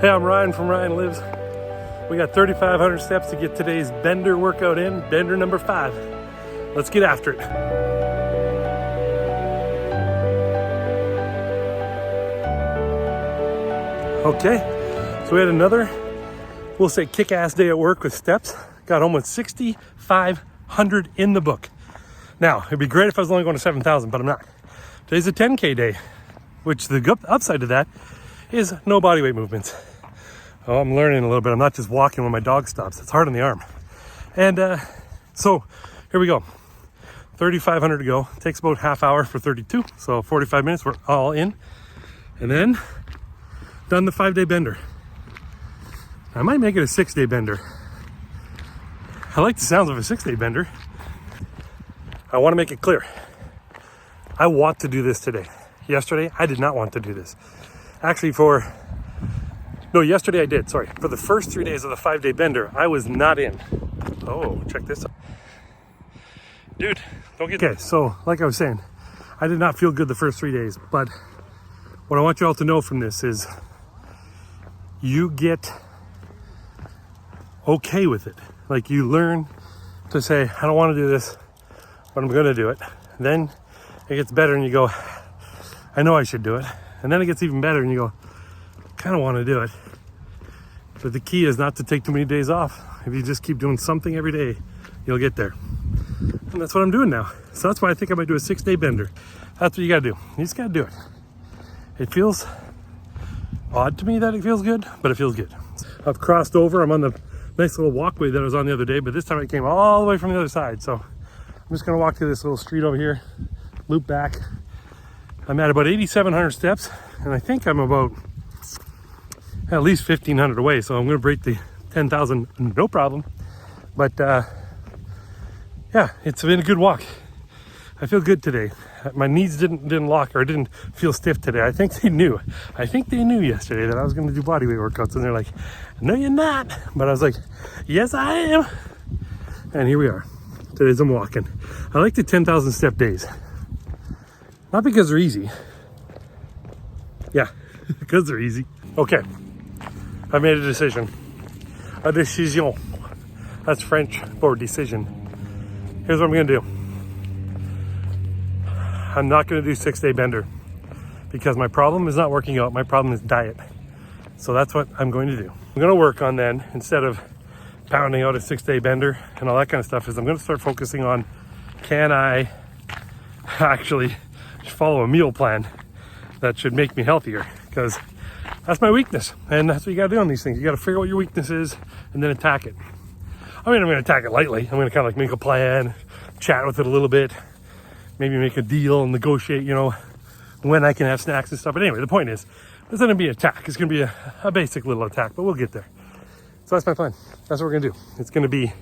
Hey, I'm Ryan from Ryan Lives. We got 3,500 steps to get today's bender workout in, bender number 5. Let's get after it. Okay, so we had another, we'll say kick-ass day at work with steps. Got home with 6,500 in the book. Now, it'd be great if I was only going to 7,000, but I'm not. Today's a 10K day, which the upside to that is no body weight movements. Oh, I'm learning a little bit. I'm not just walking when my dog stops. It's hard on the arm. And so here we go. 3,500 to go. Takes about half hour for 32. So 45 minutes, we're all in. And then done the 5-day bender. I might make it a 6-day bender. I like the sounds of a 6-day bender. I want to make it clear. I want to do this today. Yesterday, I did not want to do this. Actually, yesterday I did, sorry. For the first 3 days of the 5-day bender, I was not in. Oh, check this out. Dude, don't get... Okay, so like I was saying, I did not feel good the first 3 days, but what I want you all to know from this is you get okay with it. Like you learn to say, I don't want to do this, but I'm going to do it. Then it gets better and you go, I know I should do it. And then it gets even better and you go, kind of want to do it. But the key is not to take too many days off. If you just keep doing something every day, you'll get there. And that's what I'm doing now. So that's why I think I might do a 6-day bender. That's what you got to do. You just got to do it. It feels odd to me that it feels good, but it feels good. I've crossed over. I'm on the nice little walkway that I was on the other day, but this time I came all the way from the other side. So I'm just going to walk through this little street over here, loop back. I'm at about 8,700 steps, and I think I'm about at least 1,500 away. So I'm going to break the 10,000, no problem. But yeah, it's been a good walk. I feel good today. My knees didn't lock or didn't feel stiff today. I think they knew. Yesterday that I was going to do body weight workouts, and they're like, "No, you're not." But I was like, "Yes, I am." And here we are. Today's I'm walking. I like the 10,000 step days. Not because they're easy. Yeah, because they're easy. Okay, I made a decision. A decision. That's French for decision. Here's what I'm going to do. I'm not going to do 6-day bender because my problem is not working out. My problem is diet. So that's what I'm going to do. I'm going to work on then, instead of pounding out a 6-day bender and all that kind of stuff, is I'm going to start focusing on, can I actually follow a meal plan that should make me healthier? Because that's my weakness. And that's what you got to do on these things. You got to figure out what your weakness is and then attack it. I mean, I'm going to attack it lightly. I'm going to kind of like make a plan, chat with it a little bit, maybe make a deal and negotiate, when I can have snacks and stuff. But anyway, the point is, it's going to be an attack. It's going to be a basic little attack, but we'll get there. So that's my plan. That's what we're going to do. It's going to be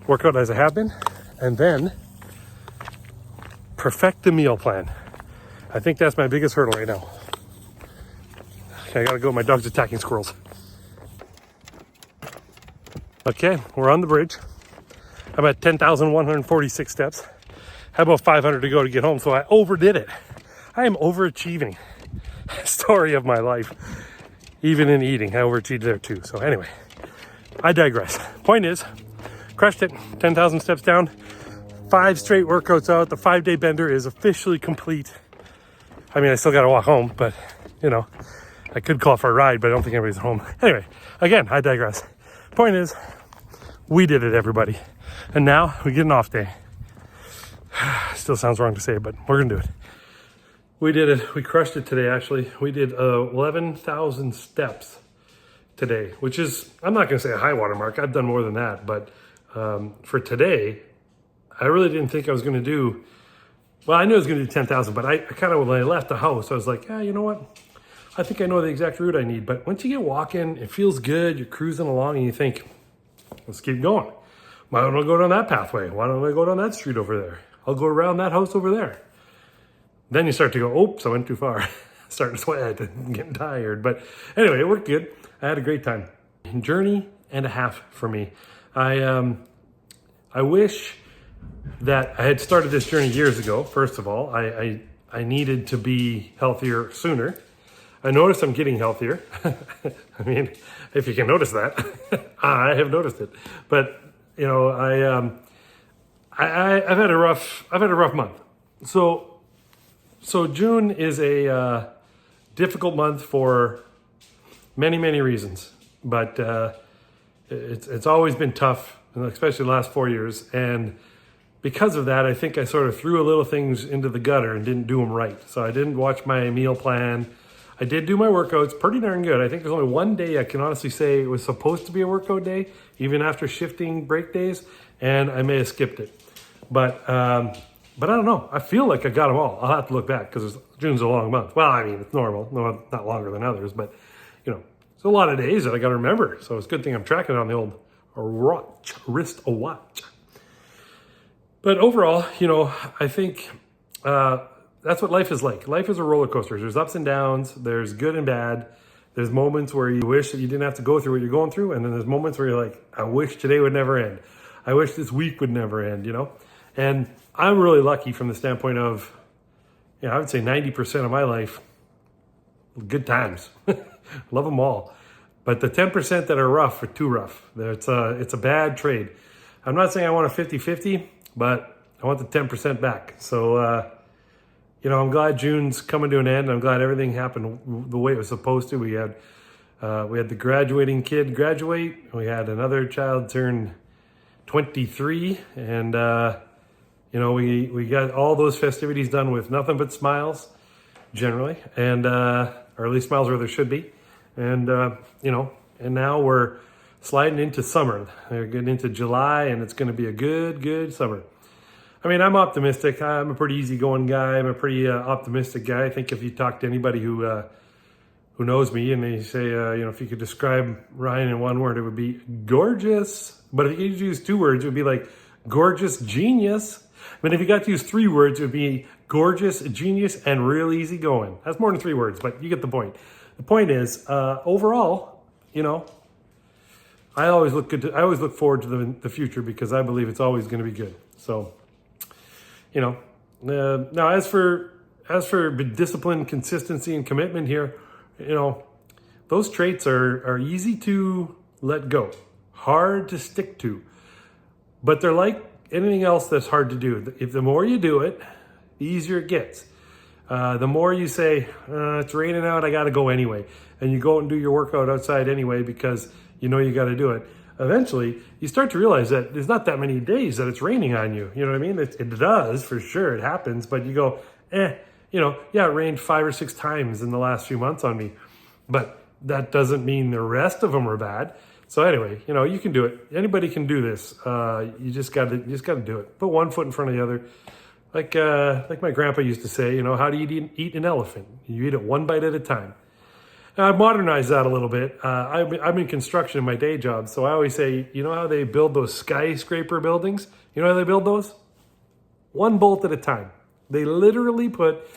workout as I have been, and then perfect the meal plan. I think that's my biggest hurdle right now. Okay, I got to go. My dog's attacking squirrels. Okay, we're on the bridge. I'm at 10,146 steps. Have about 500 to go to get home, so I overdid it. I am overachieving. Story of my life. Even in eating, I overachieved there too. So anyway, I digress. Point is, crushed it. 10,000 steps down. 5 straight workouts out. The 5-day bender is officially complete. I mean, I still got to walk home, but I could call for a ride, but I don't think anybody's home. Anyway, again, I digress. Point is, we did it, everybody. And now we get an off day. Still sounds wrong to say, but we're going to do it. We did it. We crushed it today, actually. We did 11,000 steps today, which is, I'm not going to say a high water mark. I've done more than that. But for today, I really didn't think I was going to do, well, I knew I was going to do 10,000, but I kind of, when I left the house, I was like, you know what? I think I know the exact route I need. But once you get walking, it feels good. You're cruising along and you think, let's keep going. Why don't I go down that pathway? Why don't I go down that street over there? I'll go around that house over there. Then you start to go, oops, I went too far. Starting to sweat and getting tired. But anyway, it worked good. I had a great time. Journey and a half for me. I wish that I had started this journey years ago. First of all, I needed to be healthier sooner. I noticed I'm getting healthier. I mean, if you can notice that, I have noticed it. But you know, I've had a rough month. So June is a difficult month for many reasons, but it's always been tough, especially the last 4 years. And because of that, I think I sort of threw a little things into the gutter and didn't do them right. So I didn't watch my meal plan. I did do my workouts pretty darn good. I think there's only one day I can honestly say it was supposed to be a workout day, even after shifting break days, and I may have skipped it. But I don't know. I feel like I got them all. I'll have to look back because June's a long month. Well, I mean, it's normal, no, not longer than others, but you know, it's a lot of days that I got to remember. So it's a good thing I'm tracking it on the old wrist watch. But overall, you know, I think that's what life is like. Life is a roller coaster. There's ups and downs. There's good and bad. There's moments where you wish that you didn't have to go through what you're going through. And then there's moments where you're like, I wish today would never end. I wish this week would never end, you know? And I'm really lucky from the standpoint of, you know, I would say 90% of my life, good times. Love them all. But the 10% that are rough are too rough. It's a bad trade. I'm not saying I want a 50-50, but I want the 10% back. So, you know, I'm glad June's coming to an end. I'm glad everything happened the way it was supposed to. We had the graduating kid graduate. We had another child turn 23, and you know, we got all those festivities done with nothing but smiles, generally, and or at least smiles where there should be. And you know, and now we're sliding into summer. We're getting into July, and it's going to be a good summer. I mean, I'm optimistic. I'm a pretty easygoing guy. I'm a pretty optimistic guy. I think if you talk to anybody who knows me and they say, you know, if you could describe Ryan in one word, it would be gorgeous. But if you could use 2 words, it would be like gorgeous genius. But if you got to use 3 words, it would be gorgeous, genius, and real easygoing. That's more than 3 words, but you get the point. The point is, overall, you know, I always look forward to the future because I believe it's always going to be good. So, you know, now as for discipline, consistency, and commitment here, you know, those traits are easy to let go, hard to stick to, but they're like anything else that's hard to do. If the more you do it, the easier it gets. The more you say, it's raining out, I got to go anyway, and you go out and do your workout outside anyway because you know you got to do it. Eventually, you start to realize that there's not that many days that it's raining on you. You know what I mean? It does, for sure, it happens, but you go, you know, yeah, it rained 5 or 6 times in the last few months on me, but that doesn't mean the rest of them are bad. So anyway, you know, you can do it. Anybody can do this. You just got to do it. Put one foot in front of the other. Like my grandpa used to say, you know, how do you eat an elephant? You eat it one bite at a time. Now, I've modernized that a little bit. I'm in construction in my day job, so I always say, you know how they build those skyscraper buildings? You know how they build those? One bolt at a time. They literally put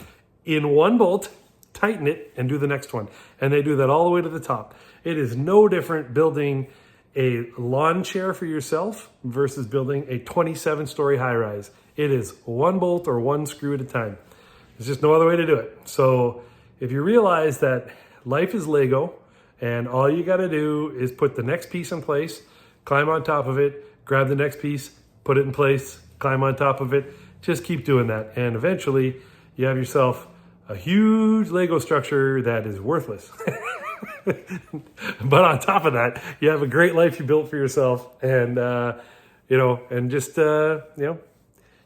in one bolt, tighten it, and do the next one. And they do that all the way to the top. It is no different building a lawn chair for yourself versus building a 27-story high-rise. It is one bolt or one screw at a time. There's just no other way to do it. So if you realize that life is Lego, and all you got to do is put the next piece in place, climb on top of it, grab the next piece, put it in place, climb on top of it. Just keep doing that. And eventually, you have yourself a huge Lego structure that is worthless. But on top of that, you have a great life you built for yourself. And, you know, and just, you know,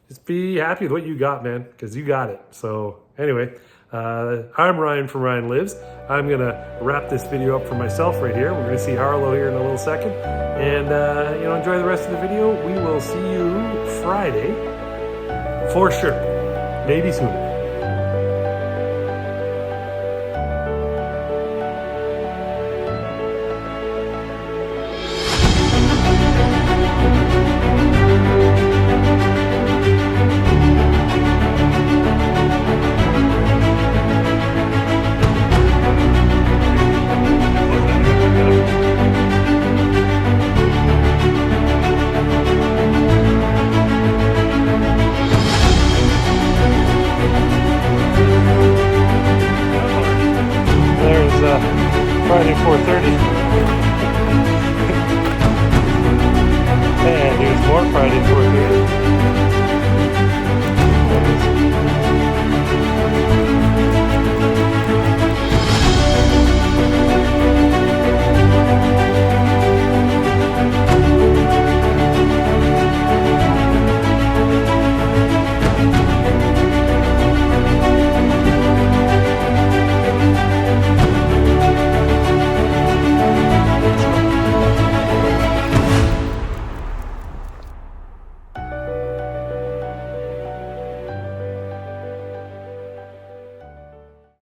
just be happy with what you got, man, because you got it. So anyway, I'm Ryan from Ryan Lives. I'm going to wrap this video up for myself right here. We're going to see Harlow here in a little second. And, you know, enjoy the rest of the video. We will see you Friday for sure. Maybe sooner. 4:30.